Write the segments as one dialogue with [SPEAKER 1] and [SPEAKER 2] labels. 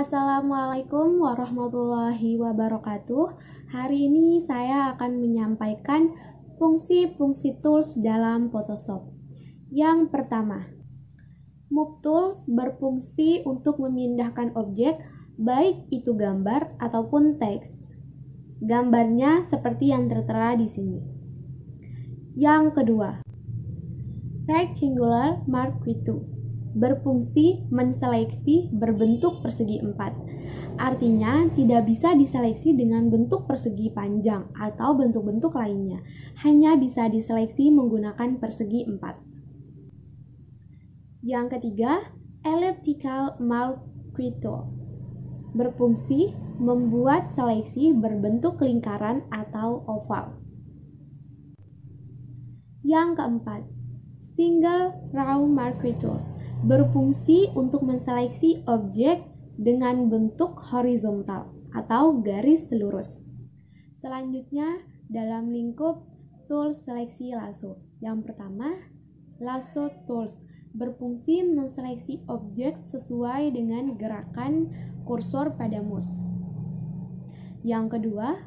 [SPEAKER 1] Assalamualaikum warahmatullahi wabarakatuh. Hari ini saya akan menyampaikan fungsi-fungsi tools dalam Photoshop. Yang pertama, Move Tools berfungsi untuk memindahkan objek, baik itu gambar ataupun teks. Gambarnya seperti yang tertera di sini. Yang kedua, Rectangular Mark Window berfungsi menseleksi berbentuk persegi 4. Artinya tidak bisa diseleksi dengan bentuk persegi panjang atau bentuk-bentuk lainnya. Hanya bisa diseleksi menggunakan persegi 4. Yang ketiga, Elliptical Mark Window berfungsi membuat seleksi berbentuk lingkaran atau oval. Yang keempat, Single Row Mark Window berfungsi untuk menseleksi objek dengan bentuk horizontal atau garis lurus. Selanjutnya, dalam lingkup tools seleksi lasso. Yang pertama, Lasso Tools berfungsi menseleksi objek sesuai dengan gerakan kursor pada mouse. Yang kedua,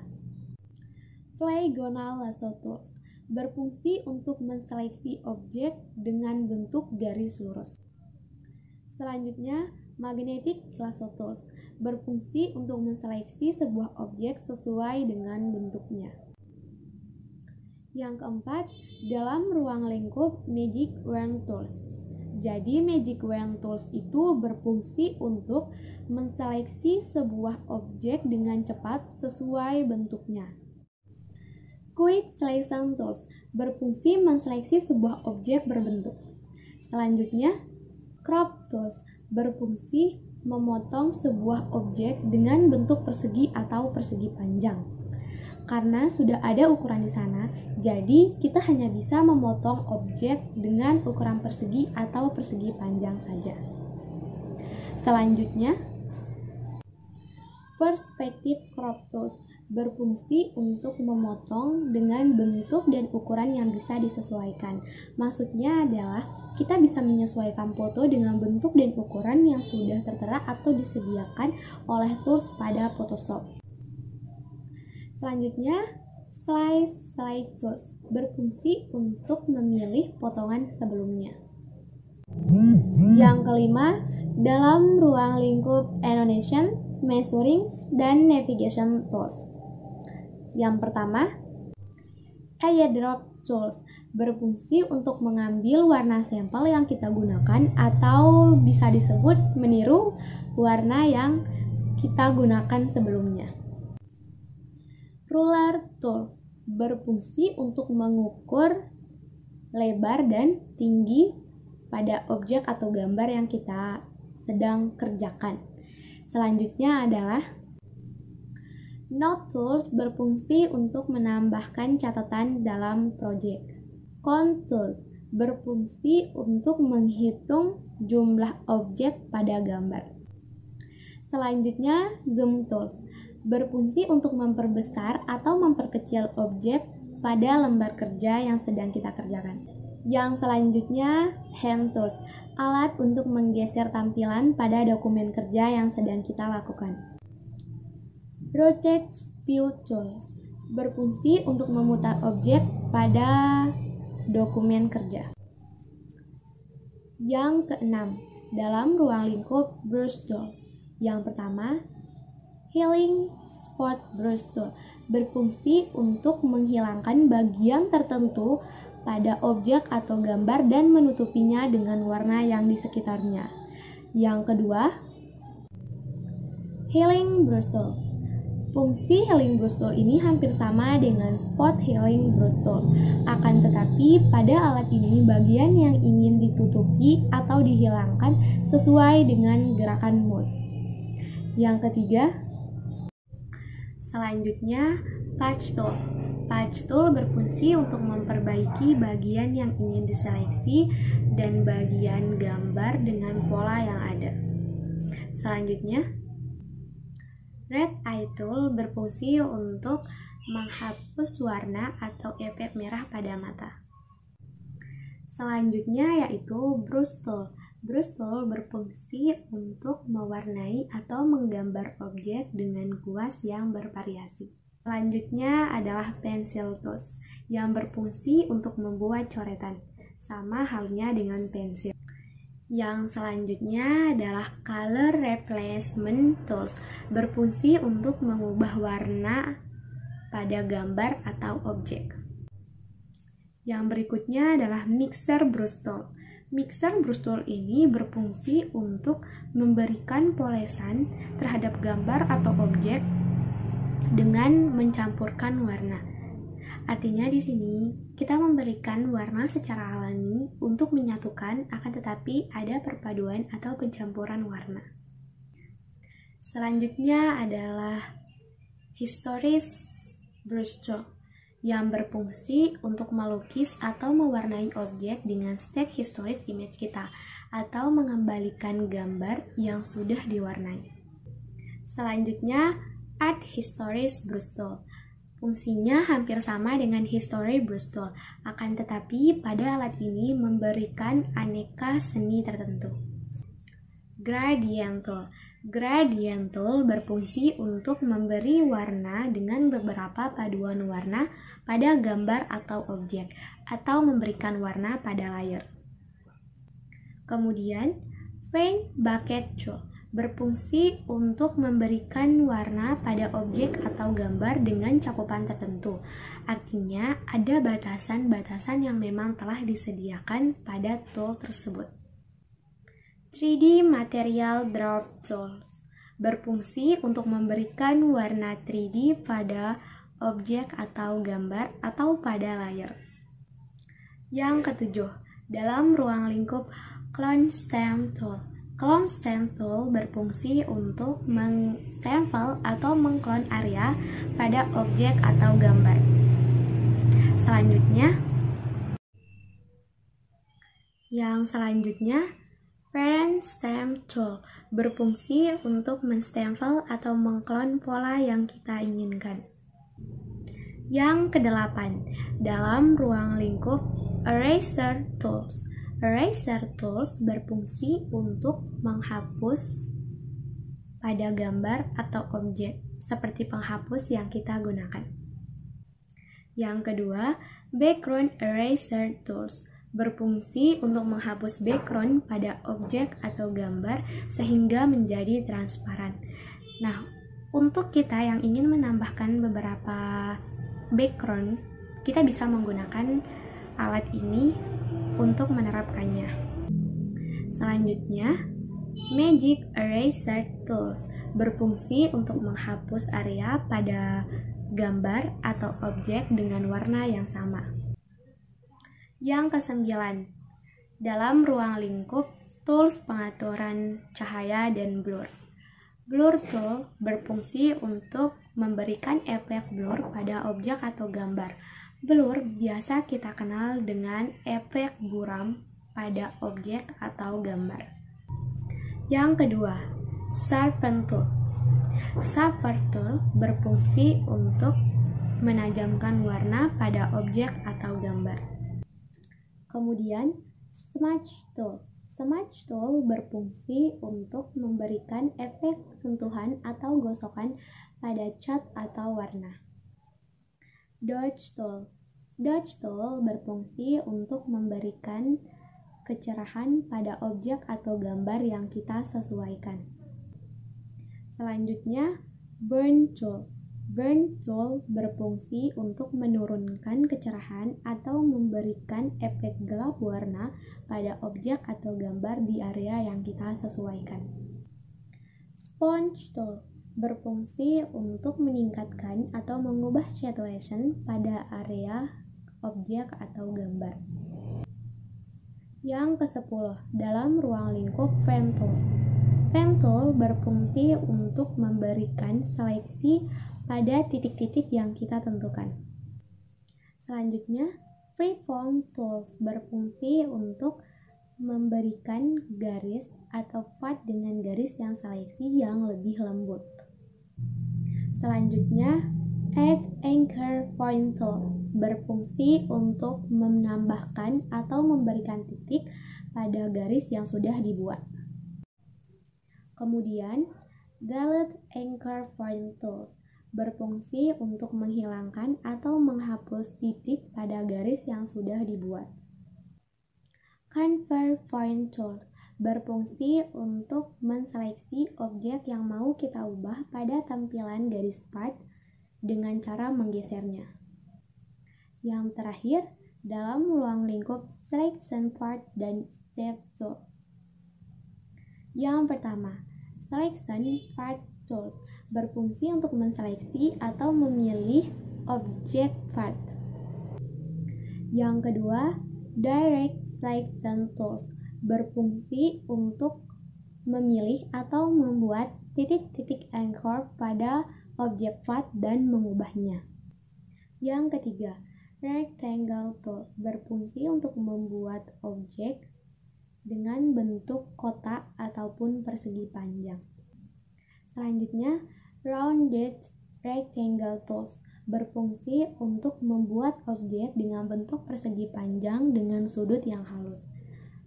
[SPEAKER 1] Polygonal Lasso Tools berfungsi untuk menseleksi objek dengan bentuk garis lurus. Selanjutnya, Magnetic Lasso Tools berfungsi untuk menseleksi sebuah objek sesuai dengan bentuknya. Yang keempat, dalam ruang lingkup Magic Wand Tools. Jadi, Magic Wand Tools itu berfungsi untuk menseleksi sebuah objek dengan cepat sesuai bentuknya. Quick Selection Tools berfungsi menseleksi sebuah objek berbentuk. Selanjutnya, Crop Tools berfungsi memotong sebuah objek dengan bentuk persegi atau persegi panjang. Karena sudah ada ukuran di sana, jadi kita hanya bisa memotong objek dengan ukuran persegi atau persegi panjang saja. Selanjutnya, Perspective Crop Tools berfungsi untuk memotong dengan bentuk dan ukuran yang bisa disesuaikan. Maksudnya adalah kita bisa menyesuaikan foto dengan bentuk dan ukuran yang sudah tertera atau disediakan oleh tools pada Photoshop. Selanjutnya, Slide Tools berfungsi untuk memilih potongan sebelumnya. Yang kelima, dalam ruang lingkup Annotation, Measuring, dan Navigation Tools. Yang pertama, Eyedrop Tools berfungsi untuk mengambil warna sampel yang kita gunakan atau bisa disebut meniru warna yang kita gunakan sebelumnya. Ruler Tool berfungsi untuk mengukur lebar dan tinggi pada objek atau gambar yang kita sedang kerjakan. Selanjutnya adalah Note Tools berfungsi untuk menambahkan catatan dalam proyek. Contour berfungsi untuk menghitung jumlah objek pada gambar. Selanjutnya, Zoom Tools berfungsi untuk memperbesar atau memperkecil objek pada lembar kerja yang sedang kita kerjakan. Yang selanjutnya, Hand Tools, alat untuk menggeser tampilan pada dokumen kerja yang sedang kita lakukan. Rotate View Tools berfungsi untuk memutar objek pada dokumen kerja. Yang keenam, dalam ruang lingkup Brush Tools. Yang pertama, Healing Spot Brush Tool berfungsi untuk menghilangkan bagian tertentu pada objek atau gambar dan menutupinya dengan warna yang di sekitarnya. Yang kedua, Healing Brush Tool. Fungsi Healing Brush Tool ini hampir sama dengan Spot Healing Brush Tool. Akan tetapi pada alat ini bagian yang ingin ditutupi atau dihilangkan sesuai dengan gerakan mouse. Yang ketiga, selanjutnya Patch Tool. Patch Tool berfungsi untuk memperbaiki bagian yang ingin diseleksi dan bagian gambar dengan pola yang ada. Selanjutnya, Red Eye Tool berfungsi untuk menghapus warna atau efek merah pada mata. Selanjutnya yaitu Brush Tool Brush tool berfungsi untuk mewarnai atau menggambar objek dengan kuas yang bervariasi. Selanjutnya adalah pencil tools yang berfungsi untuk membuat coretan, sama halnya dengan pensil. Yang selanjutnya adalah color replacement tools, berfungsi untuk mengubah warna pada gambar atau objek. Yang berikutnya adalah mixer brush tool. Mixer brush tool ini berfungsi untuk memberikan polesan terhadap gambar atau objek dengan mencampurkan warna. Artinya di sini kita memberikan warna secara alami untuk menyatukan, akan tetapi ada perpaduan atau pencampuran warna. Selanjutnya adalah historis brush tool yang berfungsi untuk melukis atau mewarnai objek dengan state historis image kita atau mengembalikan gambar yang sudah diwarnai. Selanjutnya, art historis brush tool. Fungsinya hampir sama dengan history brush tool, akan tetapi pada alat ini memberikan aneka seni tertentu. Gradient tool. Gradient tool berfungsi untuk memberi warna dengan beberapa paduan warna pada gambar atau objek, atau memberikan warna pada layer. Kemudian, paint bucket tool berfungsi untuk memberikan warna pada objek atau gambar dengan cakupan tertentu. Artinya, ada batasan-batasan yang memang telah disediakan pada tool tersebut. 3D Material Draw Tools berfungsi untuk memberikan warna 3D pada objek atau gambar atau pada layer. Yang ketujuh, dalam ruang lingkup Clone Stamp Tool. Clone Stamp Tool berfungsi untuk mengstempel atau mengklon area pada objek atau gambar. Selanjutnya, Parent Stamp Tool berfungsi untuk menstempel atau mengklon pola yang kita inginkan. Yang kedelapan, dalam ruang lingkup Eraser Tools. Eraser Tools berfungsi untuk menghapus pada gambar atau objek, seperti penghapus yang kita gunakan. Yang kedua, Background Eraser Tools berfungsi untuk menghapus background pada objek atau gambar sehingga menjadi transparan. Nah, untuk kita yang ingin menambahkan beberapa background, kita bisa menggunakan alat ini untuk menerapkannya. Selanjutnya, Magic Eraser Tools berfungsi untuk menghapus area pada gambar atau objek dengan warna yang sama. Yang kesembilan, dalam ruang lingkup tools pengaturan cahaya dan blur. Blur tool berfungsi untuk memberikan efek blur pada objek atau gambar. Blur biasa kita kenal dengan efek buram pada objek atau gambar. Yang kedua, Sharpen tool. Sharpen tool berfungsi untuk menajamkan warna pada objek atau gambar. Kemudian, Smudge tool. Smudge tool berfungsi untuk memberikan efek sentuhan atau gosokan pada cat atau warna. Dodge tool. Dodge tool berfungsi untuk memberikan kecerahan pada objek atau gambar yang kita sesuaikan. Selanjutnya, Burn tool. Burn tool berfungsi untuk menurunkan kecerahan atau memberikan efek gelap warna pada objek atau gambar di area yang kita sesuaikan. Sponge tool berfungsi untuk meningkatkan atau mengubah saturation pada area objek atau gambar. Yang ke-10, dalam ruang lingkup Pen tool. Pen tool berfungsi untuk memberikan seleksi pada titik-titik yang kita tentukan. Selanjutnya, Freeform Tools berfungsi untuk memberikan garis atau part dengan garis yang seleksi yang lebih lembut. Selanjutnya, Add Anchor Point Tool berfungsi untuk menambahkan atau memberikan titik pada garis yang sudah dibuat. Kemudian, delete anchor point tools berfungsi untuk menghilangkan atau menghapus titik pada garis yang sudah dibuat. Convert point tool berfungsi untuk menseleksi objek yang mau kita ubah pada tampilan garis part dengan cara menggesernya. Yang terakhir, dalam ruang lingkup selection part dan shape tool. Yang pertama, selection part tools berfungsi untuk menseleksi atau memilih objek part. Yang kedua, direct selection tools berfungsi untuk memilih atau membuat titik-titik anchor pada objek part dan mengubahnya. Yang ketiga, rectangle tool berfungsi untuk membuat objek dengan bentuk kotak ataupun persegi panjang. Selanjutnya, rounded rectangle tools berfungsi untuk membuat objek dengan bentuk persegi panjang dengan sudut yang halus.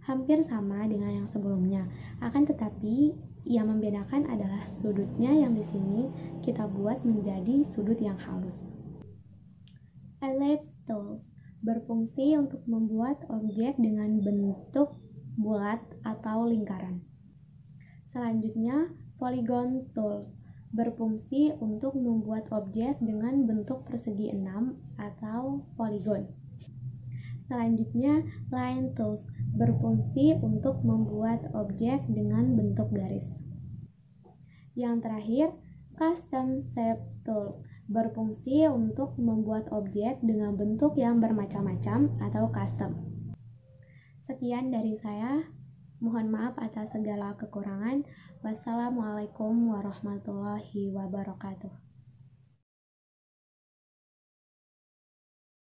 [SPEAKER 1] Hampir sama dengan yang sebelumnya, akan tetapi yang membedakan adalah sudutnya yang di sini kita buat menjadi sudut yang halus. Ellipse tools berfungsi untuk membuat objek dengan bentuk bulat atau lingkaran. Selanjutnya, polygon tools berfungsi untuk membuat objek dengan bentuk persegi 6 atau poligon. Selanjutnya, line tools berfungsi untuk membuat objek dengan bentuk garis. Yang terakhir, custom shape tools berfungsi untuk membuat objek dengan bentuk yang bermacam-macam atau custom. Sekian dari saya. Mohon maaf atas segala kekurangan. Wassalamualaikum warahmatullahi wabarakatuh.